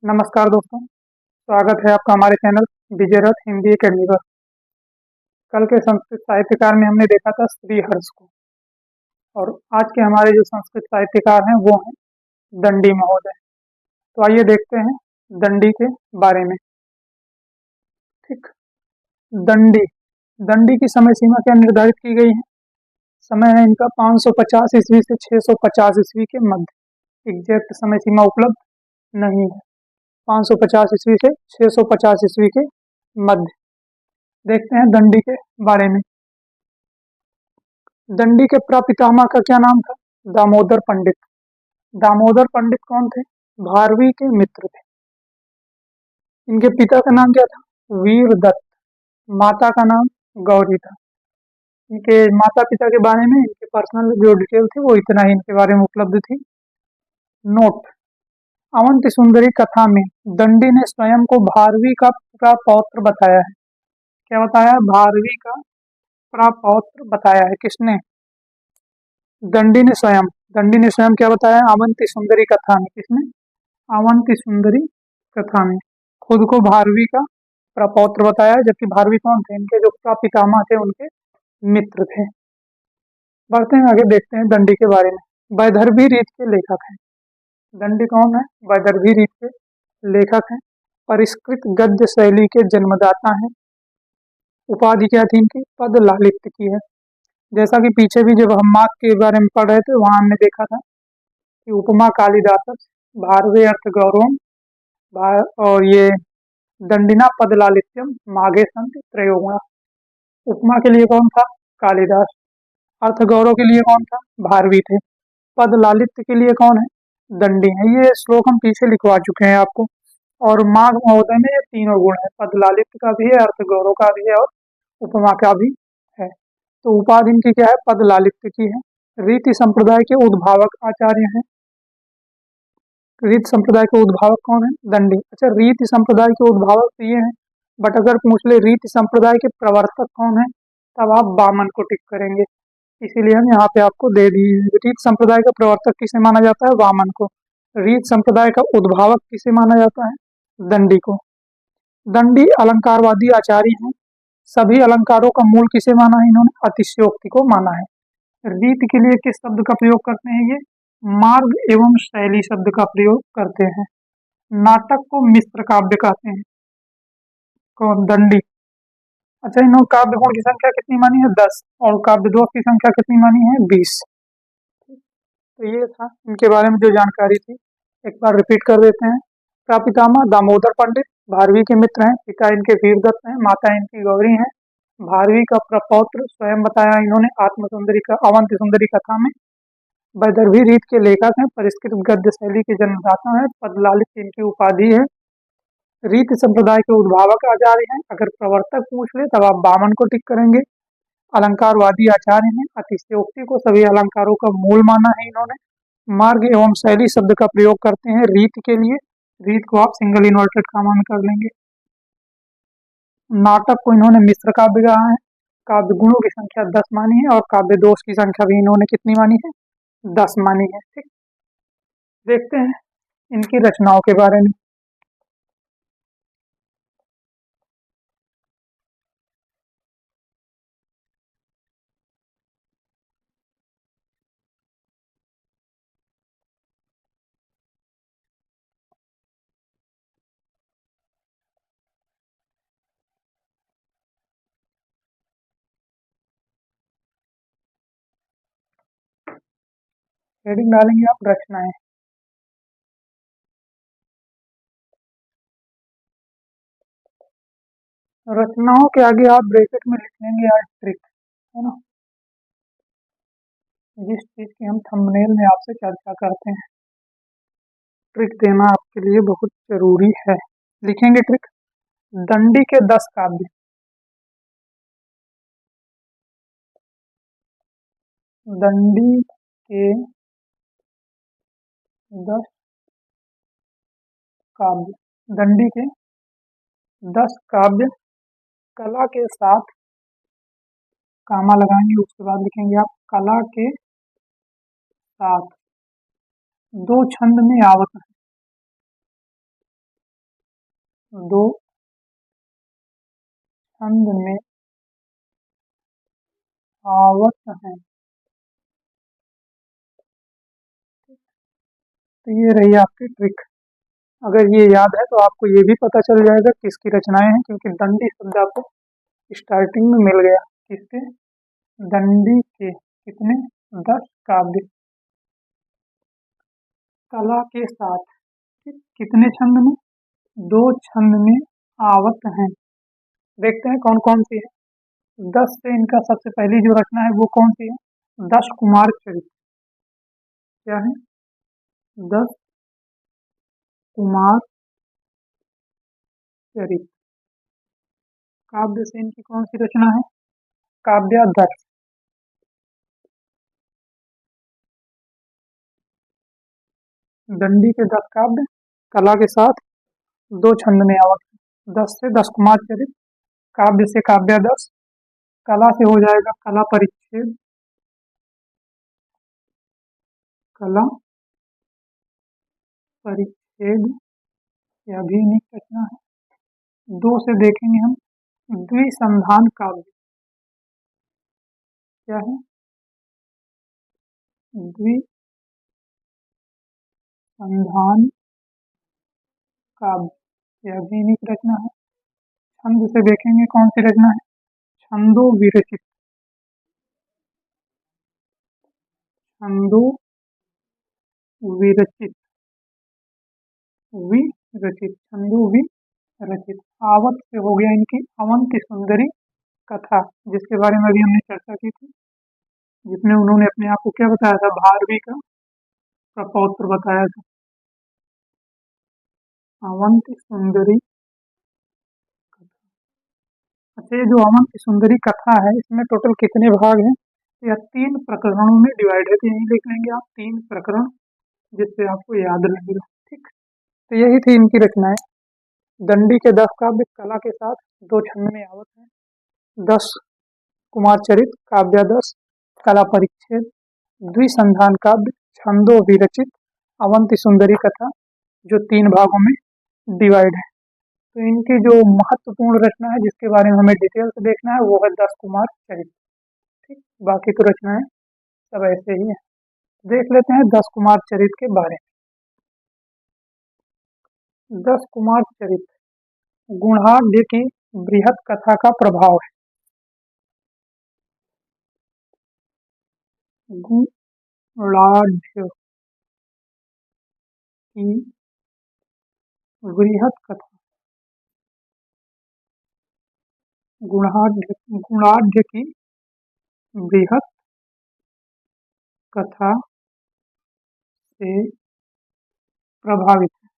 नमस्कार दोस्तों, स्वागत है आपका हमारे चैनल विजय रथ हिंदी अकेडमी पर। कल के संस्कृत साहित्यकार में हमने देखा था श्रीहर्ष को, और आज के हमारे जो संस्कृत साहित्यकार हैं वो हैं दंडी महोदय। तो आइए देखते हैं दंडी के बारे में। ठीक, दंडी दंडी की समय सीमा क्या निर्धारित की गई है? समय है इनका 550 ईस्वी से 650 ईस्वी के मध्य। एग्जैक्ट समय सीमा उपलब्ध नहीं है। 550 ईस्वी से 650 ईस्वी के मध्य। देखते हैं दंडी के बारे में। दंडी के प्रपितामह का क्या नाम था? दामोदर पंडित। दामोदर पंडित कौन थे? भारवी के मित्र थे। इनके पिता का नाम क्या था? वीर दत्त। माता का नाम गौरी था। इनके माता पिता के बारे में इनके पर्सनल जो डिटेल थी वो इतना ही इनके बारे में उपलब्ध थी। नोट: अवंती सुंदरी कथा में दंडी ने स्वयं को भारवी का प्रपौत्र बताया है। क्या बताया? भारवी का प्रपौत्र बताया है। किसने? दंडी ने स्वयं क्या बताया? अवंती सुंदरी कथा में। किसने? अवंती सुंदरी कथा में खुद को भारवी का प्रपौत्र बताया, जबकि भारवी कौन थे? इनके जो प्रपितामह थे उनके मित्र थे। बढ़ते हैं आगे, देखते हैं दंडी के बारे में। वैदर्भी रीत के लेखक हैं। दंडी कौन है? वैदर्भी रीत के लेखक हैं। परिष्कृत गद्य शैली के जन्मदाता हैं। उपाधि क्या थी इनकी? पद लालित्य की है। जैसा कि पीछे भी जब हम मार्क के बारे में पढ़ रहे थे वहां हमने देखा था कि उपमा कालिदास भारवे अर्थ गौरवम और ये दंडिना पद लालित्यम माघे संत त्रयोगुणा। उपमा के लिए कौन था? कालिदास। अर्थ गौरव के लिए कौन था? भारवी थे। पद लालित्य के लिए कौन है? दंडी है। ये श्लोक हम पीछे लिखवा चुके हैं आपको। और माघ महोदय में ये तीनों गुण है, पद लालित्य का भी है, अर्थ गौरव का भी है और उपमा का भी है। तो उपाधि इनकी क्या है? पद लालित्य की है। रीति संप्रदाय के उद्भावक आचार्य हैं। रीति संप्रदाय के उद्भावक कौन है? दंडी। अच्छा, रीति संप्रदाय के उद्भावक तो ये हैं, बट अगर पूछ ले रीति संप्रदाय के प्रवर्तक कौन है, तब आप वामन को टिक करेंगे। इसीलिए हम यहाँ पे आपको दे दिए। रीति संप्रदाय का प्रवर्तक किसे माना जाता है? वामन को। रीति संप्रदाय का उद्भावक किसे माना जाता है? दंडी को। दंडी अलंकारवादी आचार्य हैं। सभी अलंकारों का मूल किसे माना है इन्होंने? अतिशयोक्ति को माना है। रीति के लिए किस शब्द का प्रयोग करते हैं ये? मार्ग एवं शैली शब्द का प्रयोग करते हैं। नाटक को मिश्र काव्य कहते हैं। कौन? दंडी। अच्छा, इन्होंने काव्य गुण की संख्या कितनी मानी है? 10। और काव्य दोष की संख्या कितनी मानी है? 20। तो ये था इनके बारे में जो जानकारी थी, एक बार रिपीट कर देते हैं। प्रपितामह दामोदर पंडित भारवी के मित्र हैं। पिता इनके वीरदत्त हैं। माता इनकी गौरी हैं। भारवी का प्रपौत्र स्वयं बताया इन्होंने आत्म सुंदरी का अवंती सुंदरी कथा में। वैदर्भी रीत के लेखक हैं। परिष्कृत गद्य शैली के जन्मदाता हैं। पद लालित्य इनकी उपाधि है। रीति संप्रदाय के उद्भावक आचार्य हैं। अगर प्रवर्तक पूछ ले तब आप वामन को टिक करेंगे। अलंकारवादी आचार्य हैं। अतिशयोक्ति को सभी अलंकारों का मूल माना है इन्होंने। मार्ग एवं शैली शब्द का प्रयोग करते हैं रीत के लिए। रीत को आप सिंगल इन्वर्टेड कामा में कर लेंगे। नाटक को इन्होंने मिश्र काव्य कहा है। काव्य गुणों की संख्या 10 मानी है और काव्य दोष की संख्या भी इन्होंने कितनी मानी है? 10 मानी है। ठीक, देखते हैं इनकी रचनाओं के बारे में। हेडिंग डालेंगे आप रचनाएं। रचनाओं के आगे आप ब्रैकेट में लिख लेंगे आज ट्रिक, है ना, जिस चीज की हम थंबनेल में आपसे चर्चा करते हैं। ट्रिक देना आपके लिए बहुत जरूरी है। लिखेंगे ट्रिक: दंडी के 10 काव्य। दंडी के 10 काव्य। दंडी के 10 काव्य कला के साथ, कामा लगाएंगे, उसके बाद लिखेंगे आप कला के साथ 2 छंद में आवत है। दो छंद में आवत हैं। तो ये रही आपकी ट्रिक। अगर ये याद है तो आपको ये भी पता चल जाएगा किसकी रचनाएं हैं, क्योंकि दंडी शब्द आपको स्टार्टिंग में मिल गया। किसके? दंडी के कितने? 10 काव्य। कला के साथ कितने छंद में? 2 छंद में आवत हैं। देखते हैं कौन कौन सी है। 10 से इनका सबसे पहली जो रचना है वो कौन सी है? 10 कुमार चरित। क्या है? 10 कुमार चरित। काव्य से इनकी कौन सी रचना है? काव्यादर्श। दंडी के 10 काव्य, कला के साथ 2 छंद में आवत है। 10 से 10 कुमार चरित, काव्य से काव्यादर्श, कला से हो जाएगा कला परिच्छेद। कला परिच्छेद यह भी इन्हीं की रचना है। 2 से देखेंगे हम द्विसंधान काव्य। क्या है? द्विसंधान काव्य यह भी इन्हीं की रचना है। छंद से देखेंगे कौन सी रचना है? छंदो विरचित। छंदो विरचित। विरचित, छंदो विरचित। आवत से हो गया इनकी अवंति सुंदरी कथा, जिसके बारे में अभी हमने चर्चा की थी, जिसमें उन्होंने अपने आप को क्या बताया था? भारवी का प्रपौत्र बताया था। अवंति सुंदरी कथा। अच्छा, ये जो अवंति सुंदरी कथा है इसमें टोटल कितने भाग हैं? यह 3 प्रकरणों में डिवाइड है। तो यहीं लिख लेंगे आप 3 प्रकरण, जिससे आपको याद रहेगा। ठीक। तो यही थी इनकी रचनाएं। दंडी के 10 काव्य, कला के साथ 2 छंद में आवत है, 10 कुमार चरित, काव्यादर्श, कला परिच्छेद, द्विसंधान काव्य, छंदो विरचित, अवंति सुंदरी कथा, जो 3 भागों में डिवाइड है। तो इनकी जो महत्वपूर्ण रचना है जिसके बारे में हमें डिटेल से देखना है वो है 10 कुमार चरित। ठीक। बाकी तो रचनाएं सब ऐसे ही है। देख लेते हैं 10 कुमार चरित के बारे में। 10 कुमार चरित गुणाढ़ की बृहत कथा का प्रभाव है। गुणाढ़ की बृहत कथा। गुणाढ़ की बृहत कथा से प्रभावित है।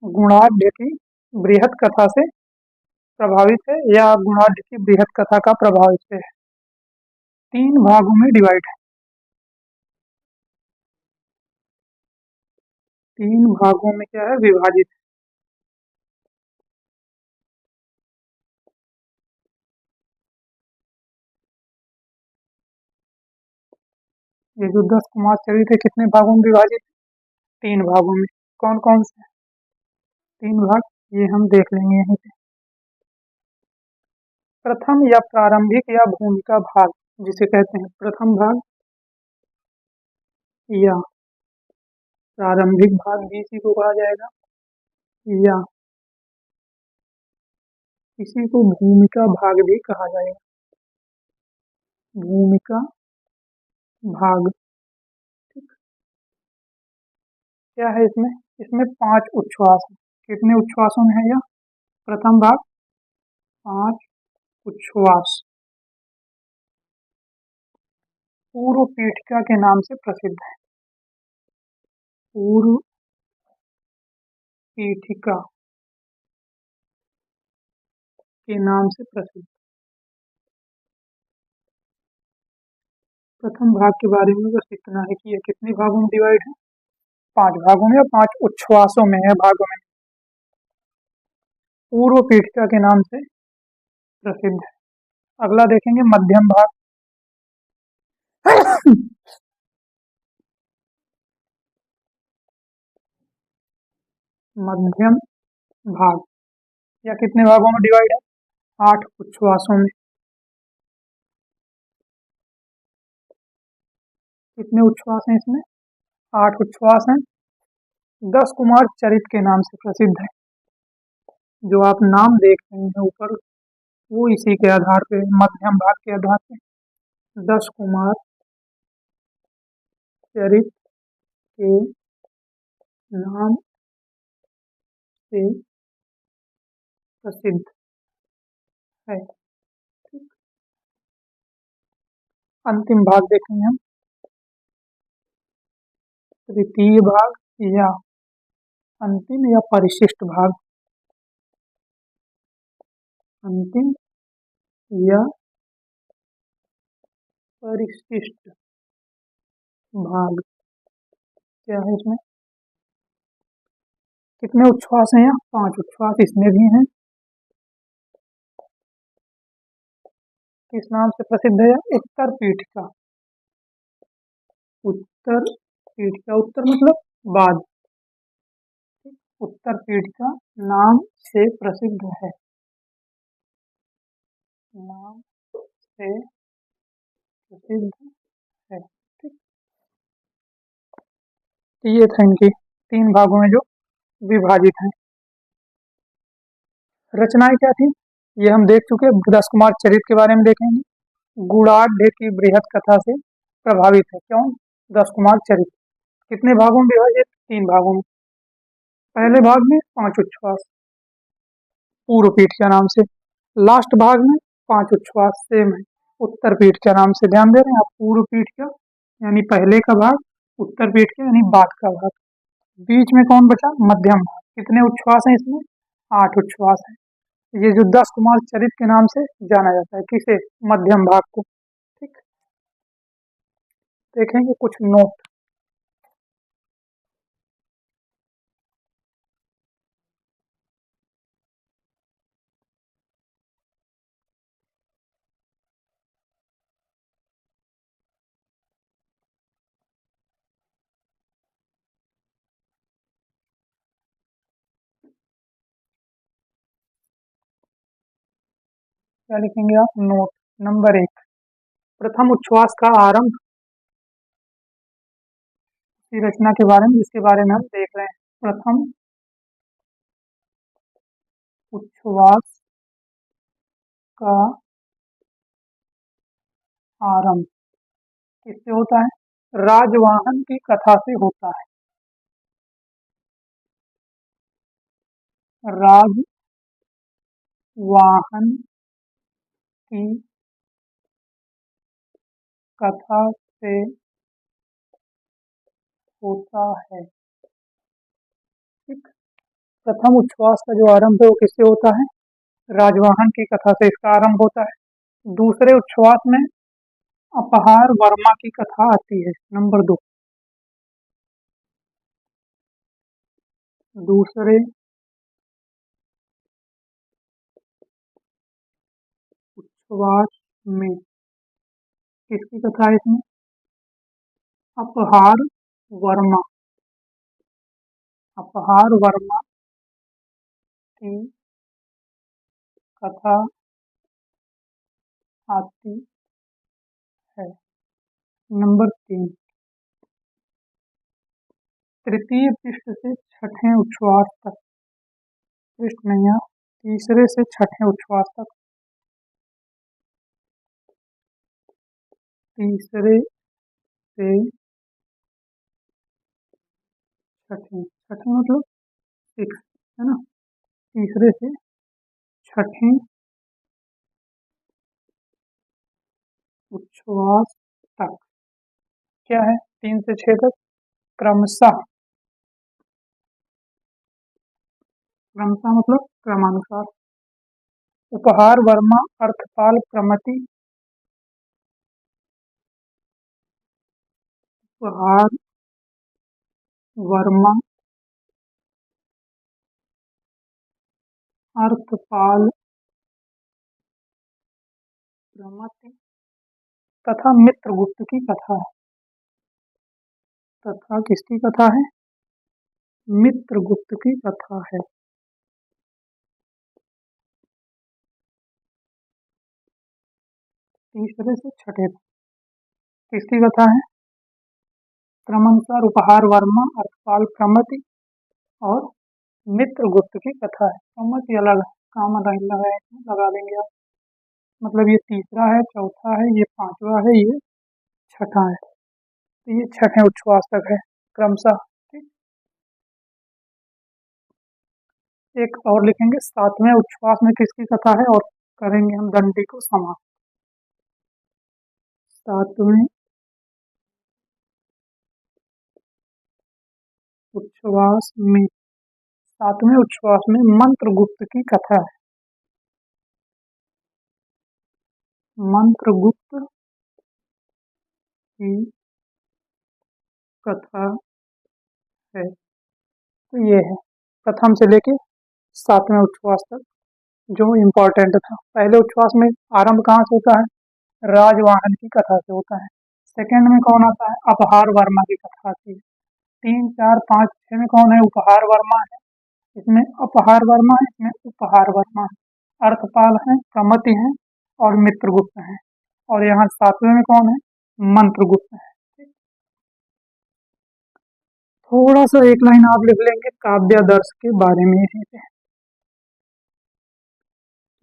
गुणाढ़ की बृहत कथा से प्रभावित है, या गुणाढ़ की बृहत कथा का प्रभाव इस पे है। 3 भागों में डिवाइड है। 3 भागों में क्या है? विभाजित है। ये जो 10 कुमार चरित है कितने भागों में विभाजित है? 3 भागों में। कौन कौन से 3 भाग? ये हम देख लेंगे यहीं पे। प्रथम या प्रारंभिक या भूमिका भाग जिसे कहते हैं प्रथम भाग या प्रारंभिक भाग भी इसी को कहा जाएगा, या इसी को भूमिका भाग भी कहा जाएगा। भूमिका भाग। ठीक। क्या है इसमें? इसमें 5 उच्छ्वास है। कितने उच्छ्वासों में है यह प्रथम भाग? 5 उच्छ्वास। पूर्व पीठिका के नाम से प्रसिद्ध है। पूर्व पीठिका के नाम से प्रसिद्ध। प्रथम भाग के बारे में बस इतना है कि यह कितने भागों में डिवाइड है? 5 भागों में या 5 उच्छ्वासों में है, भागों में। पूर्व पीठिका के नाम से प्रसिद्ध है। अगला देखेंगे मध्यम भाग। मध्यम भाग, या कितने भागों में डिवाइड है? 8 उच्छ्वासों में। कितने उच्छ्वास हैं इसमें? 8 उच्छ्वास हैं। 10 कुमार चरित के नाम से प्रसिद्ध है। जो आप नाम देख रहे हैं ऊपर, वो इसी के आधार पे, मध्यम भाग के आधार पे 10 कुमार चरित के नाम से प्रसिद्ध है। ठीक। अंतिम भाग देखेंगे हम, तृतीय भाग या अंतिम या परिशिष्ट भाग। अंतिम या परिशिष्ट भाग क्या है इसमें? कितने उच्छ्वास हैं? यहाँ 5 उच्छ्वास इसमें भी हैं। किस नाम से प्रसिद्ध है? उत्तर पीठिका। उत्तर पीठिका, उत्तर मतलब बाद, उत्तर पीठिका नाम से प्रसिद्ध है। नाम से प्रसिद्ध है। ठीक। तो ये था इनकी 3 भागों में जो विभाजित है। रचनाएं क्या थी ये हम देख चुके। 10 कुमार चरित के बारे में देखेंगे। गुणाढ़ की बृहद कथा से प्रभावित है। क्यों? 10 कुमार चरित कितने भागों में विभाजित? 3 भागों में। पहले भाग में 5 उच्छ्वास पूर्व पीठिका नाम से, लास्ट भाग में 5 उच्छ्वास सेम है उत्तर पीठिका नाम से। ध्यान दे रहे हैं आप? पूर्व पीठिका यानी पहले का भाग, उत्तर पीठिका यानी बाद का भाग, बीच में कौन बचा? मध्यम भाग। कितने उच्छ्वास हैं इसमें? 8 उच्छ्वास हैं। ये जो 10 कुमार चरित के नाम से जाना जाता है, किसे? मध्यम भाग को। ठीक। देखेंगे कुछ नोट। क्या लिखेंगे आप? नोट नंबर 1, प्रथम उच्छ्वास का आरंभ। की रचना के बारे में, जिसके बारे में हम देख रहे हैं। प्रथम उच्छ्वास का आरंभ किससे होता है? राजवाहन की कथा से होता है। राजवाहन की कथा से होता है। ठीक। प्रथम उच्छ्वास का जो आरंभ है वो किससे होता है? राजवाहन की कथा से इसका आरंभ होता है। दूसरे उच्छ्वास में अपहार वर्मा की कथा आती है। नंबर 2, दूसरे उच्छ्वास में किसकी कथा है इसमें? अपहार वर्मा। अपहार वर्मा की कथा आती है। नंबर 3, तृतीय पृष्ठ से छठे उच्छ्वास तक, पृष्ठ नहीं है, तीसरे से छठे उच्छ्वास तक, तीसरे से छठे, छठे मतलब 6 है ना, तीसरे से छठे उच्छ्वास तक क्या है? 3 से 6 तक क्रमशः, क्रमशः मतलब क्रमानुसार। उपहार वर्मा, अर्थपाल, प्रमति, उपहार वर्मा, अर्थपाल, प्रमति तथा मित्रगुप्त की कथा है। तथा किसकी कथा है? मित्रगुप्त की कथा है। तीसरे से छठे तक किसकी कथा है? क्रमशः उपहार वर्मा, अर्थपाल प्रमति और मित्रगुप्त की कथा है। प्रमति अलग है, काम लगा देंगे आप। मतलब ये तीसरा है, चौथा है, ये पांचवा है, ये छठा है। तो ये छठे उच्छ्वास तक है क्रमशः। ठीक, एक और लिखेंगे सातवें उच्छ्वास में किसकी कथा है और करेंगे हम दंडी को समाप्त। सातवें उच्छ्वास में सातवें उच्छ्वास में मंत्रगुप्त की कथा है। मंत्रगुप्त की कथा है। तो ये है प्रथम से लेके सातवें उच्छ्वास तक जो इम्पोर्टेंट था। पहले उच्छ्वास में आरंभ कहाँ से होता है? राजवाहन की कथा से होता है। सेकंड में कौन आता है? अपहार वर्मा की कथा आती है। 3, 4, 5, 6 में कौन है? उपहार वर्मा है, इसमें अपहार वर्मा है, इसमें उपहार वर्मा है। अर्थपाल है, प्रमति है और मित्रगुप्त है। और यहाँ सातवें में कौन है? मंत्रगुप्त है। थोड़ा सा एक लाइन आप लिख लेंगे काव्यादर्श के बारे में इसी से,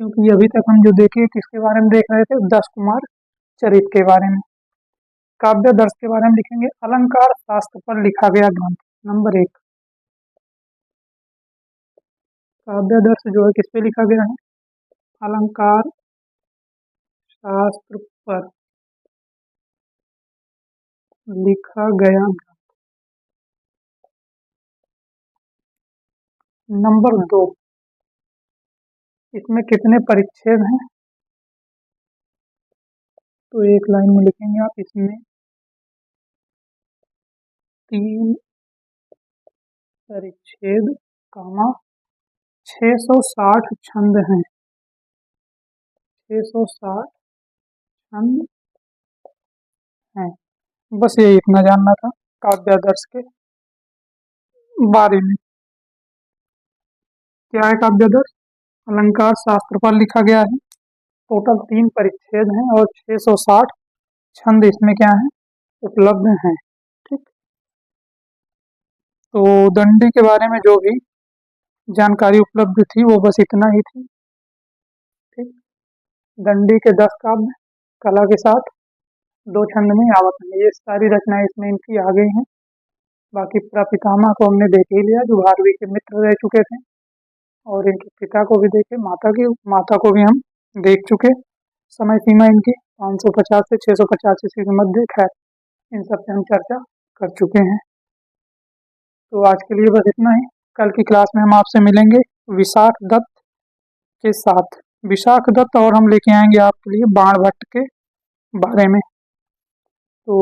क्योंकि अभी तक हम जो देखे किसके बारे में देख रहे थे? दस कुमार चरित के बारे में। काव्यादर्श के बारे में लिखेंगे अलंकार शास्त्र पर लिखा गया ग्रंथ। नंबर 1, काव्यादर्श जो है किस पे लिखा गया है? अलंकार शास्त्र पर लिखा गया ग्रंथ। नंबर 2, इसमें कितने परिच्छेद हैं? तो एक लाइन में लिखेंगे आप, इसमें 3 परिच्छेद, 660 छंद हैं। 660 छंद हैं। बस ये इतना जानना था काव्यादर्श के बारे में। क्या है काव्यादर्श? अलंकार शास्त्र पर लिखा गया है। टोटल 3 परिच्छेद हैं और 660 छंद इसमें क्या है? उपलब्ध हैं। ठीक, तो दंडी के बारे में जो भी जानकारी उपलब्ध थी वो बस इतना ही थी। ठीक, दंडी के 10 काव्य कला के साथ 2 छंद में आवत हैं। ये सारी रचनाएं इसमें इनकी आ गई हैं। बाकी प्रपितामह को हमने देख ही लिया, जो भारवी के मित्र रह चुके थे, और इनके पिता को भी देखे, माता को भी हम देख चुके। समय सीमा इनकी 550 से 650 ईस्वी के मध्य। खैर, इन सब पे हम चर्चा कर चुके हैं। तो आज के लिए बस इतना ही। कल की क्लास में हम आपसे मिलेंगे विशाख दत्त के साथ। विशाख दत्त और हम लेके आएंगे आपके लिए बाणभट्ट के बारे में। तो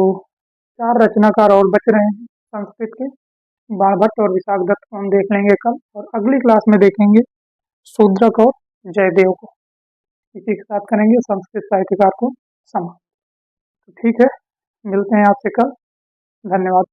4 रचनाकार और बच रहे हैं संस्कृत के, बाणभट्ट और विशाख दत्त को हम देख लेंगे कल, और अगली क्लास में देखेंगे शूद्रक और जयदेव को। इसी के साथ करेंगे संस्कृत साहित्यकार को समाप्त। तो ठीक है, मिलते हैं आपसे कल। धन्यवाद।